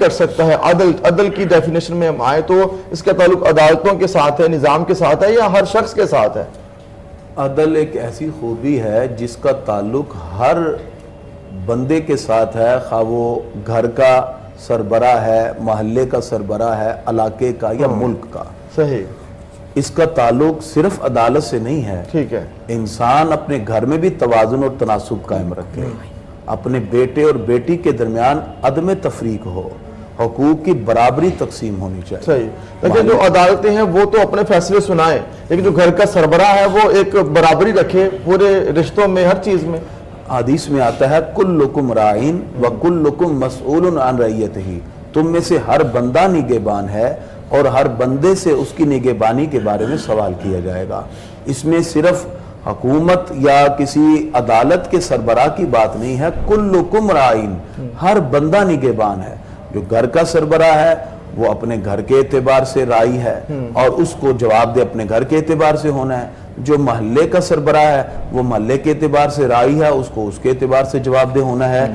کر سکتا ہے؟ عدل کی ڈیفینیشن میں ہم آئیں تو اس کا تعلق عدالتوں کے ساتھ ہے، نظام کے ساتھ ہے، یا ہر شخص کے ساتھ ہے؟ عدل ایک ایسی خوبی ہے جس کا تعلق ہر بندے کے ساتھ ہے، خواہ وہ گھر کا سربراہ ہے، محلے کا سربراہ ہے، علاقے کا یا ملک کا۔ صحیح۔ اس کا تعلق صرف عدالت سے نہیں ہے۔ ٹھیک ہے۔ انسان اپنے گھر میں بھی توازن اور تناسب قائم رکھے، اپنے بیٹے اور بیٹی کے درمیان عدم تفریق ہو، حقوق کی برابری تقسیم ہونی چاہیے۔ صحیح۔ لیکن جو عدالتیں ہیں وہ تو اپنے فیصلے سنائیں، لیکن جو گھر کا سربراہ ہے وہ ایک برابری رکھے پورے رشتوں میں، ہر چیز میں۔ حدیث میں آتا ہے کلکم راعین وکلکم مسئول عن رعیتہ، تم میں سے ہر بندہ نگہبان ہے اور ہر بندے سے اس کی نگہبانی کے بارے میں سوال کیا جائے گا۔ اس میں صرف حکومت یا کسی عدالت کے سربراہ کی بات نہیں ہے، کلکم راعین، ہر بندہ نگہبان ہے۔ جو گھر کا سربراہ ہے وہ اپنے گھر کے اعتبار سے راعی ہے اور اس کو جواب دہ اپنے گھر کے اعتبار سے ہونا ہے۔ جو محلے کا سربراہ ہے وہ محلے کے اعتبار سے راعی ہے، اس کو اس کے اعتبار سے جواب دہ ہونا ہے۔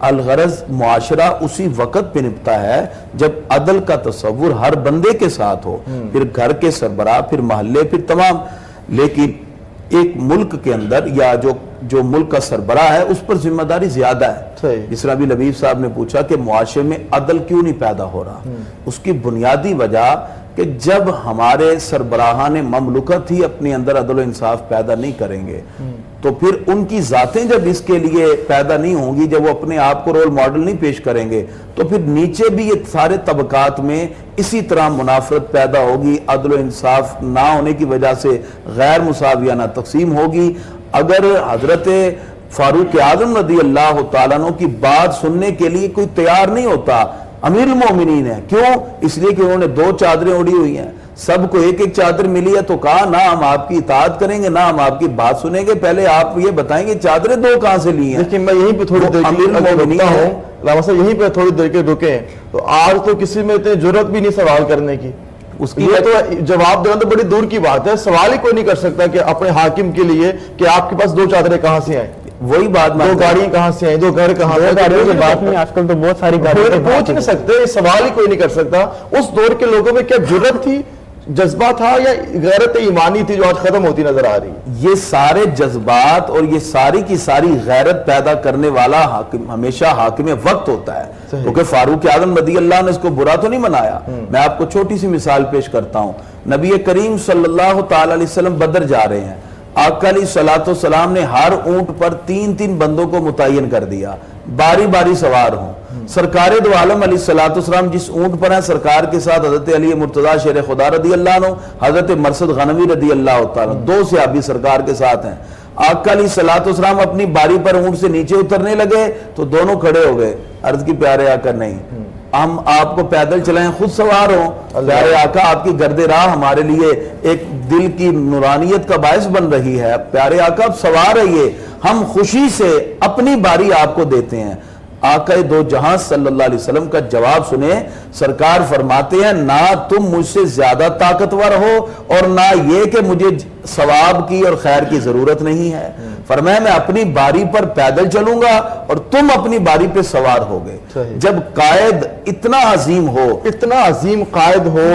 الغرض معاشرہ اسی وقت پہ نپتا ہے جب عدل کا تصور ہر بندے کے ساتھ ہو، پھر گھر کے سربراہ، پھر محلے، پھر تمام۔ لیکن ایک ملک کے اندر یا جو ملک کا سربراہ ہے اس پر ذمہ داری زیادہ ہے۔ جس طرح ابھی لبیب صاحب نے پوچھا کہ معاشرے میں عدل کیوں نہیں پیدا ہو رہا، اس کی بنیادی وجہ کہ جب ہمارے سربراہان مملکت ہی اپنے اندر عدل و انصاف پیدا نہیں کریں گے تو پھر ان کی ذاتیں جب اس کے لیے پیدا نہیں ہوں گی، جب وہ اپنے آپ کو رول ماڈل نہیں پیش کریں گے تو پھر نیچے بھی یہ سارے طبقات میں اسی طرح منافرت پیدا ہوگی، عدل و انصاف نہ ہونے کی وجہ سے غیر مساویانہ تقسیم ہوگی۔ اگر حضرت فاروق اعظم رضی اللہ تعالیٰ عنہ کی بات سننے کے لیے کوئی تیار نہیں ہوتا، امیر المومنین ہے، کیوں؟ اس لیے کہ انہوں نے 2 چادریں اڑی ہوئی ہیں، سب کو ایک ایک چادر ملی ہے، تو کہا نہ ہم آپ کی اطاعت کریں گے، نہ ہم آپ کی بات سنیں گے، پہلے آپ یہ بتائیں گے چادریں 2 کہاں سے لی ہیں۔ لیکن میں یہیں پہ تھوڑی دیر کے رکیں تو آج تو کسی میں اتنی جرت بھی نہیں سوال کرنے کی، اس کی تو جواب دینا تو بڑی دور کی بات ہے، سوال ہی کوئی نہیں کر سکتا کہ اپنے حاکم کے لیے کہ آپ کے پاس 2 چادریں کہاں سے آئیں، وہی بات 2 گاڑیاں کہاں سے آئیں، 2 گھر کہاں سے؟ گاڑیوں کی بات نہیں، آج کل تو بہت ساری گاڑیاں پوچھ نہیں سکتے، سوال ہی کوئی نہیں کر سکتا۔ اس دور کے لوگوں میں کیا جرت تھی، جذبہ تھا، یا غیرت ایمانی تھی جو آج ختم ہوتی نظر آ رہی ہے؟ یہ سارے جذبات اور یہ ساری کی ساری غیرت پیدا کرنے والا ہمیشہ حاکم وقت ہوتا ہے، کیونکہ فاروق اعظم رضی اللہ نے اس کو برا تو نہیں منایا۔ میں آپ کو چھوٹی سی مثال پیش کرتا ہوں۔ نبی کریم صلی اللہ تعالی علیہ وسلم بدر جا رہے ہیں، آقا علیہ الصلوۃ والسلام نے ہر اونٹ پر 3 بندوں کو متعین کر دیا، باری باری سوار ہوں۔ سرکار دو عالم علیہ الصلوۃ والسلام جس اونٹ پر ہیں، سرکار کے ساتھ حضرت علی مرتضیٰ شیر خدا رضی اللہ عنہ، حضرت مرثد غنوی رضی اللہ تعالیٰ، 2 صحابی سرکار کے ساتھ ہیں۔ آقا علیہ الصلوۃ والسلام اپنی باری پر اونٹ سے نیچے اترنے لگے تو دونوں کھڑے ہو گئے، عرض کی پیارے آقا نہیں، ہم آپ کو پیدل چلائیں، خود سوار ہوں، پیارے آقا آپ کی گرد راہ ہمارے لیے ایک دل کی نورانیت کا باعث بن رہی ہے، پیارے آقا آپ سوار رہیے، ہم خوشی سے اپنی باری آپ کو دیتے ہیں۔ آقا دو جہاں صلی اللہ علیہ وسلم کا جواب سنیں، سرکار فرماتے ہیں نہ تم مجھ سے زیادہ طاقتور ہو اور نہ یہ کہ مجھے ثواب کی اور خیر کی ضرورت نہیں ہے، فرمایا میں اپنی باری پر پیدل چلوں گا اور تم اپنی باری پہ سوار ہو گئے۔ جب قائد اتنا عظیم ہو، اتنا عظیم قائد ہو